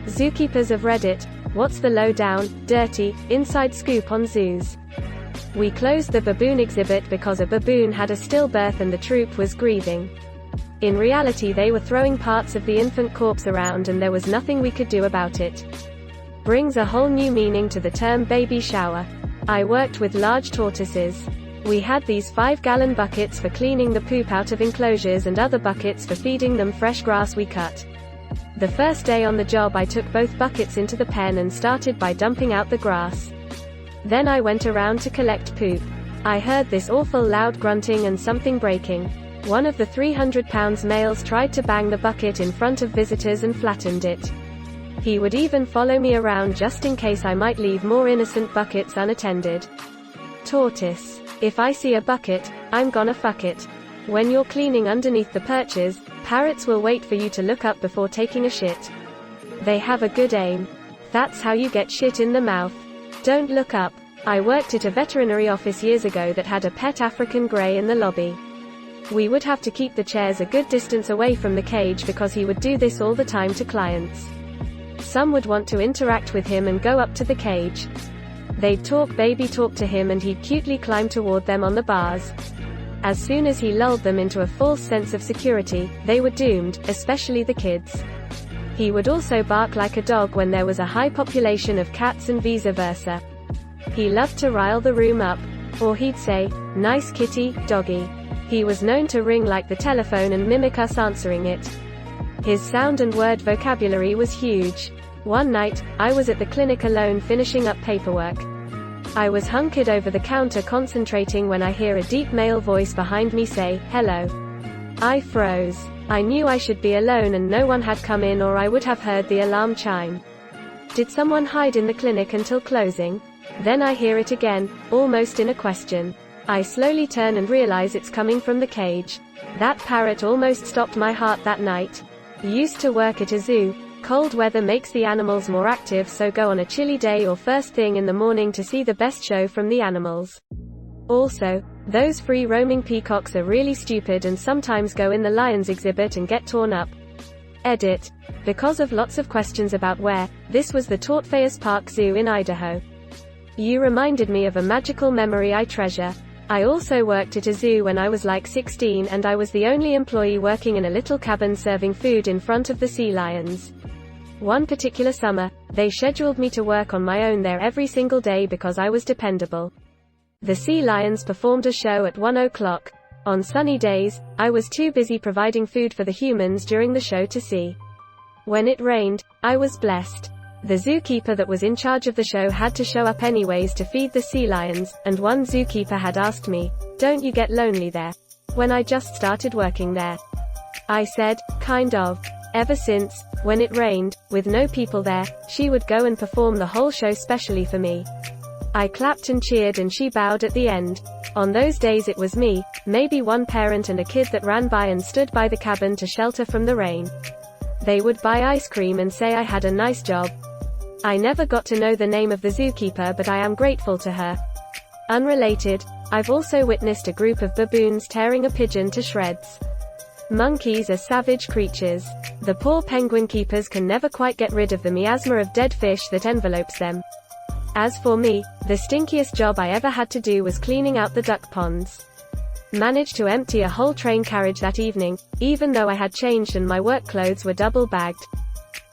Zookeepers of Reddit, what's the low-down, dirty, inside scoop on zoos? We closed the baboon exhibit because a baboon had a stillbirth and the troop was grieving. In reality they were throwing parts of the infant corpse around and there was nothing we could do about it. Brings a whole new meaning to the term baby shower. I worked with large tortoises. We had these 5-gallon buckets for cleaning the poop out of enclosures and other buckets for feeding them fresh grass we cut. The first day on the job I took both buckets into the pen and started by dumping out the grass. Then I went around to collect poop. I heard this awful loud grunting and something breaking. One of the 300-pound males tried to bang the bucket in front of visitors and flattened it. He would even follow me around just in case I might leave more innocent buckets unattended. Tortoise. If I see a bucket, I'm gonna fuck it. When you're cleaning underneath the perches, parrots will wait for you to look up before taking a shit. They have a good aim. That's how you get shit in the mouth. Don't look up. I worked at a veterinary office years ago that had a pet African grey in the lobby. We would have to keep the chairs a good distance away from the cage because he would do this all the time to clients. Some would want to interact with him and go up to the cage. They'd baby talk to him and he'd cutely climb toward them on the bars. As soon as he lulled them into a false sense of security, they were doomed, especially the kids. He would also bark like a dog when there was a high population of cats and vice versa. He loved to rile the room up. Or he'd say, "Nice kitty, doggy." He was known to ring like the telephone and mimic us answering it. His sound and word vocabulary was huge. One night, I was at the clinic alone finishing up paperwork. I was hunkered over the counter concentrating when I hear a deep male voice behind me say, "Hello." I froze. I knew I should be alone and no one had come in or I would have heard the alarm chime. Did someone hide in the clinic until closing? Then I hear it again, almost in a question. I slowly turn and realize it's coming from the cage. That parrot almost stopped my heart that night. Used to work at a zoo. Cold weather makes the animals more active, so go on a chilly day or first thing in the morning to see the best show from the animals. Also, those free roaming peacocks are really stupid and sometimes go in the lions exhibit and get torn up. Edit. Because of lots of questions about where, this was the Tortfayers Park Zoo in Idaho. You reminded me of a magical memory I treasure. I also worked at a zoo when I was like 16 and I was the only employee working in a little cabin serving food in front of the sea lions. One particular summer, they scheduled me to work on my own there every single day because I was dependable. The sea lions performed a show at 1 o'clock. On sunny days, I was too busy providing food for the humans during the show to see. When it rained, I was blessed. The zookeeper that was in charge of the show had to show up anyways to feed the sea lions, and one zookeeper had asked me, "Don't you get lonely there?" when I just started working there. I said, "Kind of." Ever since, when it rained, with no people there, she would go and perform the whole show specially for me. I clapped and cheered and she bowed at the end. On those days it was me, maybe one parent and a kid that ran by and stood by the cabin to shelter from the rain. They would buy ice cream and say I had a nice job. I never got to know the name of the zookeeper, but I am grateful to her. Unrelated, I've also witnessed a group of baboons tearing a pigeon to shreds. Monkeys are savage creatures. The poor penguin keepers can never quite get rid of the miasma of dead fish that envelopes them. As for me, the stinkiest job I ever had to do was cleaning out the duck ponds. Managed to empty a whole train carriage that evening, even though I had changed and my work clothes were double bagged.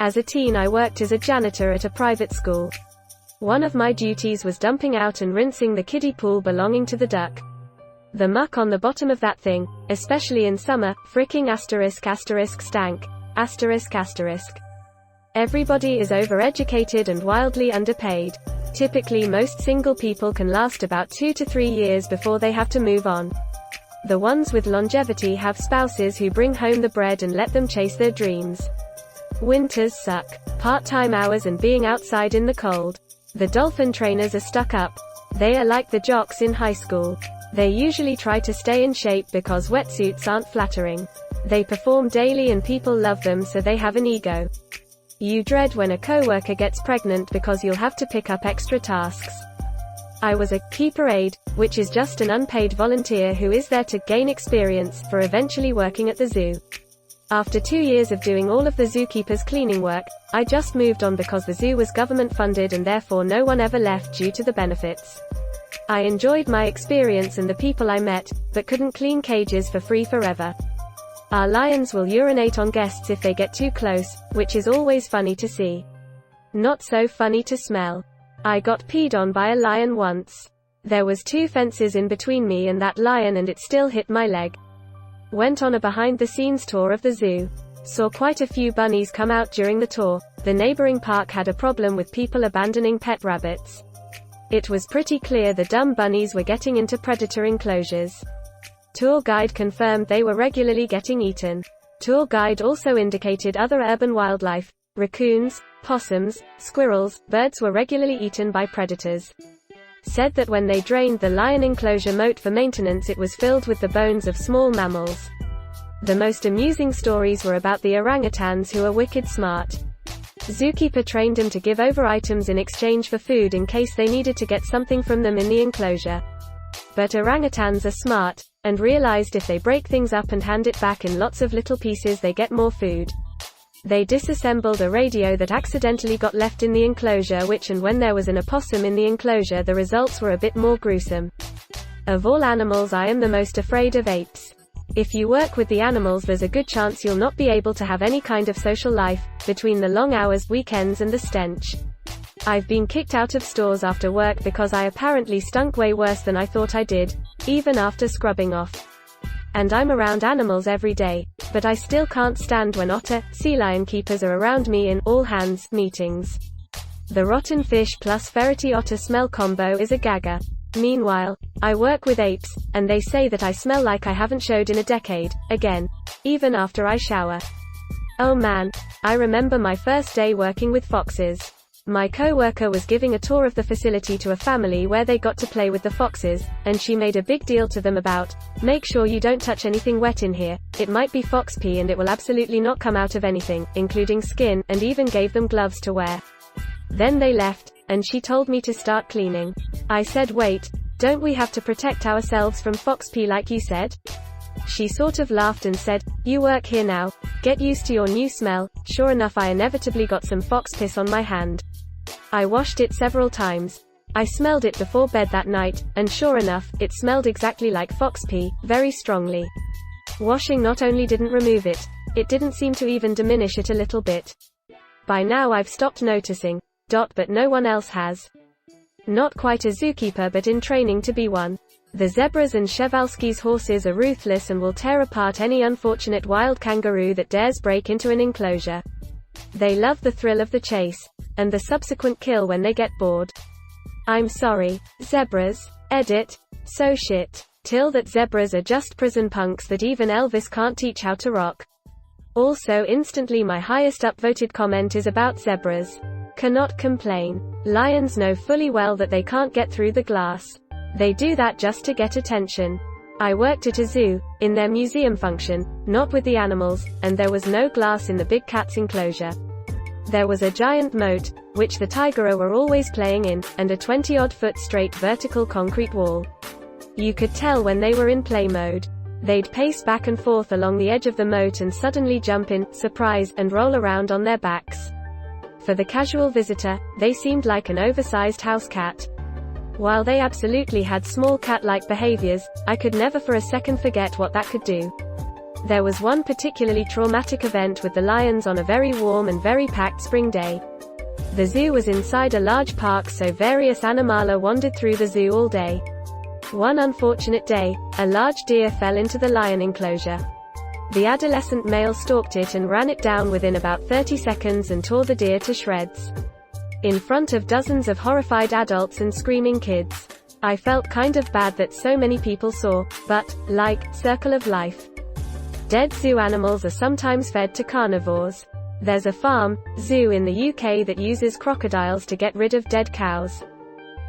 As a teen I worked as a janitor at a private school. One of my duties was dumping out and rinsing the kiddie pool belonging to the duck. The muck on the bottom of that thing, especially in summer, fricking ***stank. Everybody is overeducated and wildly underpaid. Typically most single people can last about 2 to 3 years before they have to move on. The ones with longevity have spouses who bring home the bread and let them chase their dreams. Winters suck. Part-time hours and being outside in the cold. The dolphin trainers are stuck up. They are like the jocks in high school. They usually try to stay in shape because wetsuits aren't flattering. They perform daily and people love them, so they have an ego. You dread when a coworker gets pregnant because you'll have to pick up extra tasks. I was a keeper aide, which is just an unpaid volunteer who is there to gain experience for eventually working at the zoo. After 2 years of doing all of the zookeepers' cleaning work, I just moved on because the zoo was government funded and therefore no one ever left due to the benefits. I enjoyed my experience and the people I met, but couldn't clean cages for free forever. Our lions will urinate on guests if they get too close, which is always funny to see. Not so funny to smell. I got peed on by a lion once. There was 2 fences in between me and that lion and it still hit my leg. Went on a behind-the-scenes tour of the zoo. Saw quite a few bunnies come out during the tour. The neighboring park had a problem with people abandoning pet rabbits. It was pretty clear the dumb bunnies were getting into predator enclosures. Tour guide confirmed they were regularly getting eaten. Tour guide also indicated other urban wildlife, raccoons, possums, squirrels, birds were regularly eaten by predators. Said that when they drained the lion enclosure moat for maintenance it was filled with the bones of small mammals. The most amusing stories were about the orangutans who are wicked smart. Zookeeper trained them to give over items in exchange for food in case they needed to get something from them in the enclosure. But orangutans are smart, and realized if they break things up and hand it back in lots of little pieces they get more food. They disassembled a radio that accidentally got left in the enclosure and when there was an opossum in the enclosure the results were a bit more gruesome. Of all animals I am the most afraid of apes. If you work with the animals there's a good chance you'll not be able to have any kind of social life, between the long hours, weekends and the stench. I've been kicked out of stores after work because I apparently stunk way worse than I thought I did, even after scrubbing off. And I'm around animals every day, but I still can't stand when otter, sea lion keepers are around me in all-hands meetings. The rotten fish plus ferrety otter smell combo is a gagger. Meanwhile, I work with apes, and they say that I smell like I haven't showed in a decade, again, even after I shower. Oh man, I remember my first day working with foxes. My co-worker was giving a tour of the facility to a family where they got to play with the foxes, and she made a big deal to them about, make sure you don't touch anything wet in here, it might be fox pee and it will absolutely not come out of anything, including skin, and even gave them gloves to wear. Then they left, and she told me to start cleaning. I said wait, don't we have to protect ourselves from fox pee like you said? She sort of laughed and said, you work here now, get used to your new smell. Sure enough I inevitably got some fox piss on my hand. I washed it several times. I smelled it before bed that night, and sure enough, it smelled exactly like fox pee, very strongly. Washing not only didn't remove it, it didn't seem to even diminish it a little bit. By now I've stopped noticing, but no one else has. Not quite a zookeeper but in training to be one. The zebras and Przewalski's horses are ruthless and will tear apart any unfortunate wild kangaroo that dares break into an enclosure. They love the thrill of the chase, and the subsequent kill when they get bored. I'm sorry, zebras. Edit. So shit. Till that zebras are just prison punks that even Elvis can't teach how to rock. Also instantly my highest upvoted comment is about zebras. Cannot complain. Lions know fully well that they can't get through the glass. They do that just to get attention. I worked at a zoo, in their museum function, not with the animals, and there was no glass in the big cat's enclosure. There was a giant moat, which the tigera were always playing in, and a 20-odd foot straight vertical concrete wall. You could tell when they were in play mode. They'd pace back and forth along the edge of the moat and suddenly jump in, surprise, and roll around on their backs. For the casual visitor, they seemed like an oversized house cat. While they absolutely had small cat-like behaviors, I could never for a second forget what that could do. There was one particularly traumatic event with the lions on a very warm and very packed spring day. The zoo was inside a large park, so various animala wandered through the zoo all day. One unfortunate day, a large deer fell into the lion enclosure. The adolescent male stalked it and ran it down within about 30 seconds and tore the deer to shreds. In front of dozens of horrified adults and screaming kids. I felt kind of bad that so many people saw, but, like, circle of life. Dead zoo animals are sometimes fed to carnivores. There's a farm, zoo in the UK that uses crocodiles to get rid of dead cows.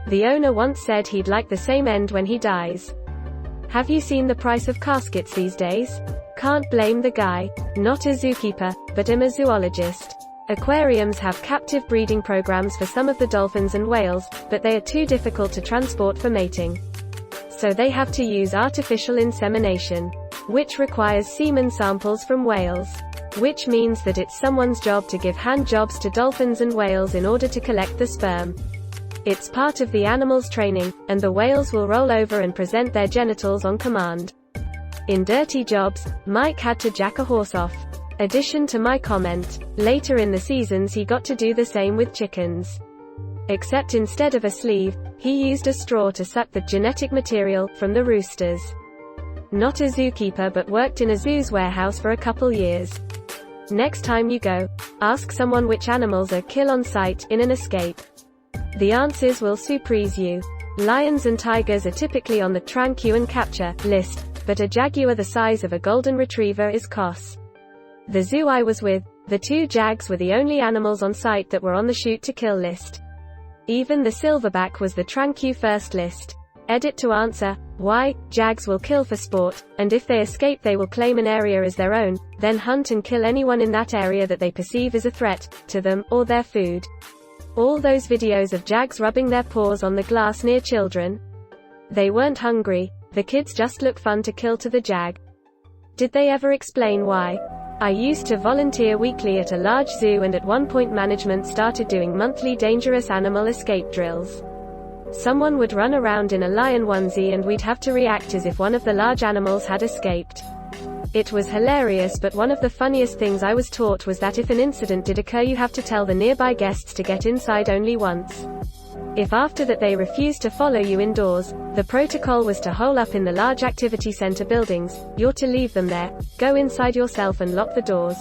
The owner once said he'd like the same end when he dies. Have you seen the price of caskets these days? Can't blame the guy. Not a zookeeper, but I'm a zoologist. Aquariums have captive breeding programs for some of the dolphins and whales, but they are too difficult to transport for mating. So they have to use artificial insemination, which requires semen samples from whales. which means that it's someone's job to give hand jobs to dolphins and whales in order to collect the sperm. It's part of the animal's training, and the whales will roll over and present their genitals on command. In dirty jobs, Mike had to jack a horse off. Addition to my comment. Later in the seasons he got to do the same with chickens. Except instead of a sleeve, he used a straw to suck the genetic material from the roosters. Not a zookeeper but worked in a zoo's warehouse for a couple years. Next time you go, ask someone which animals are kill on sight in an escape. The answers will surprise you. Lions and tigers are typically on the tranquil and capture list, but a jaguar the size of a golden retriever is COS. The zoo I was with, the 2 jags were the only animals on site that were on the shoot to kill list. Even the silverback was the tranquil first list. Edit to answer, why, jags will kill for sport, and if they escape they will claim an area as their own, then hunt and kill anyone in that area that they perceive as a threat to them, or their food. All those videos of jags rubbing their paws on the glass near children? They weren't hungry, the kids just look fun to kill to the jag. Did they ever explain why? I used to volunteer weekly at a large zoo, and at one point management started doing monthly dangerous animal escape drills. Someone would run around in a lion onesie and we'd have to react as if one of the large animals had escaped. It was hilarious, but one of the funniest things I was taught was that if an incident did occur you have to tell the nearby guests to get inside only once. If after that they refused to follow you indoors, the protocol was to hole up in the large activity center buildings. You're to leave them there, go inside yourself and lock the doors.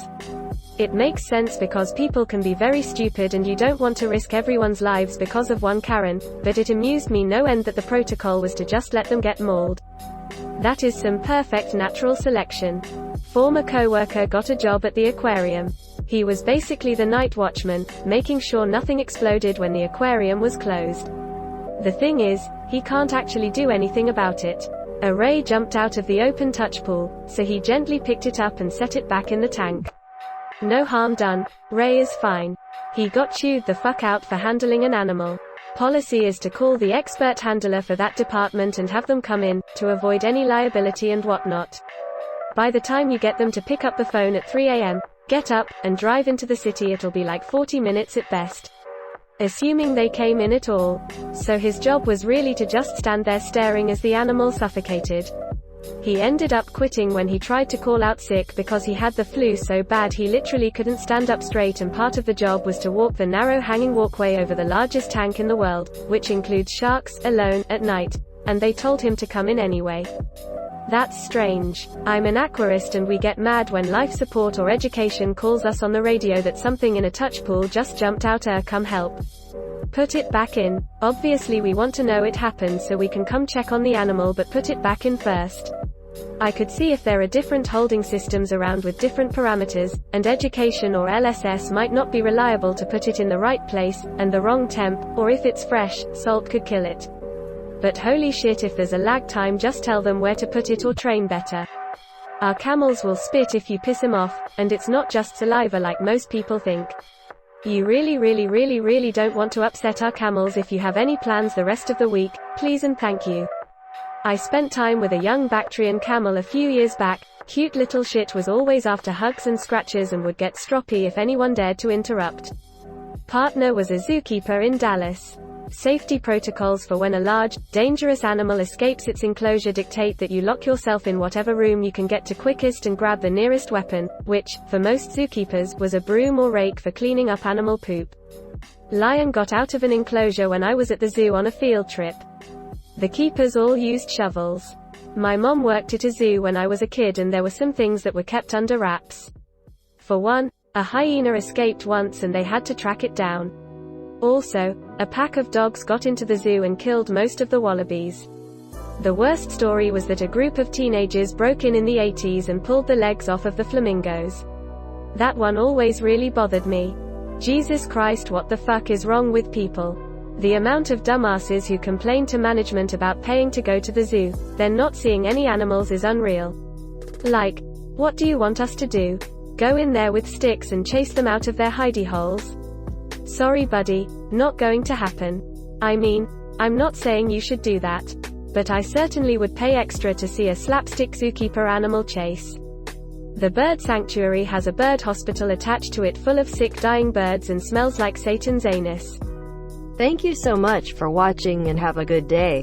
It makes sense because people can be very stupid and you don't want to risk everyone's lives because of one Karen, but it amused me no end that the protocol was to just let them get mauled. That is some perfect natural selection. Former coworker got a job at the aquarium. He was basically the night watchman, making sure nothing exploded when the aquarium was closed. The thing is, he can't actually do anything about it. A ray jumped out of the open touch pool, so he gently picked it up and set it back in the tank. No harm done, Ray is fine. He got chewed the fuck out for handling an animal. Policy is to call the expert handler for that department and have them come in, to avoid any liability and whatnot. By the time you get them to pick up the phone at 3 a.m., get up, and drive into the city it'll be like 40 minutes at best. Assuming they came in at all. So his job was really to just stand there staring as the animal suffocated. He ended up quitting when he tried to call out sick because he had the flu so bad he literally couldn't stand up straight, and part of the job was to walk the narrow hanging walkway over the largest tank in the world, which includes sharks, alone, at night. And they told him to come in anyway. That's strange. I'm an aquarist and we get mad when life support or education calls us on the radio that something in a touch pool just jumped out. Come help. Put it back in. Obviously we want to know it happened so we can come check on the animal, but put it back in first. I could see if there are different holding systems around with different parameters, and education or LSS might not be reliable to put it in the right place, and the wrong temp, or if it's fresh, salt could kill it. But holy shit, if there's a lag time, just tell them where to put it or train better. Our camels will spit if you piss them off, and it's not just saliva like most people think. You really don't want to upset our camels. If you have any plans the rest of the week, please and thank you. I spent time with a young Bactrian camel a few years back. Cute little shit was always after hugs and scratches and would get stroppy if anyone dared to interrupt. Partner was a zookeeper in Dallas. Safety protocols for when a large, dangerous animal escapes its enclosure dictate that you lock yourself in whatever room you can get to quickest and grab the nearest weapon, which, for most zookeepers, was a broom or rake for cleaning up animal poop. Lion got out of an enclosure when I was at the zoo on a field trip. The keepers all used shovels. My mom worked at a zoo when I was a kid and there were some things that were kept under wraps. For one, a hyena escaped once and they had to track it down. Also, a pack of dogs got into the zoo and killed most of the wallabies. The worst story was that a group of teenagers broke in the 80s and pulled the legs off of the flamingos. That one always really bothered me. Jesus Christ, what the fuck is wrong with people? The amount of dumbasses who complain to management about paying to go to the zoo, then not seeing any animals, is unreal. Like, what do you want us to do? Go in there with sticks and chase them out of their hidey holes? Sorry buddy, not going to happen. I mean, I'm not saying you should do that. But I certainly would pay extra to see a slapstick zookeeper animal chase. The bird sanctuary has a bird hospital attached to it full of sick dying birds and smells like Satan's anus. Thank you so much for watching and have a good day.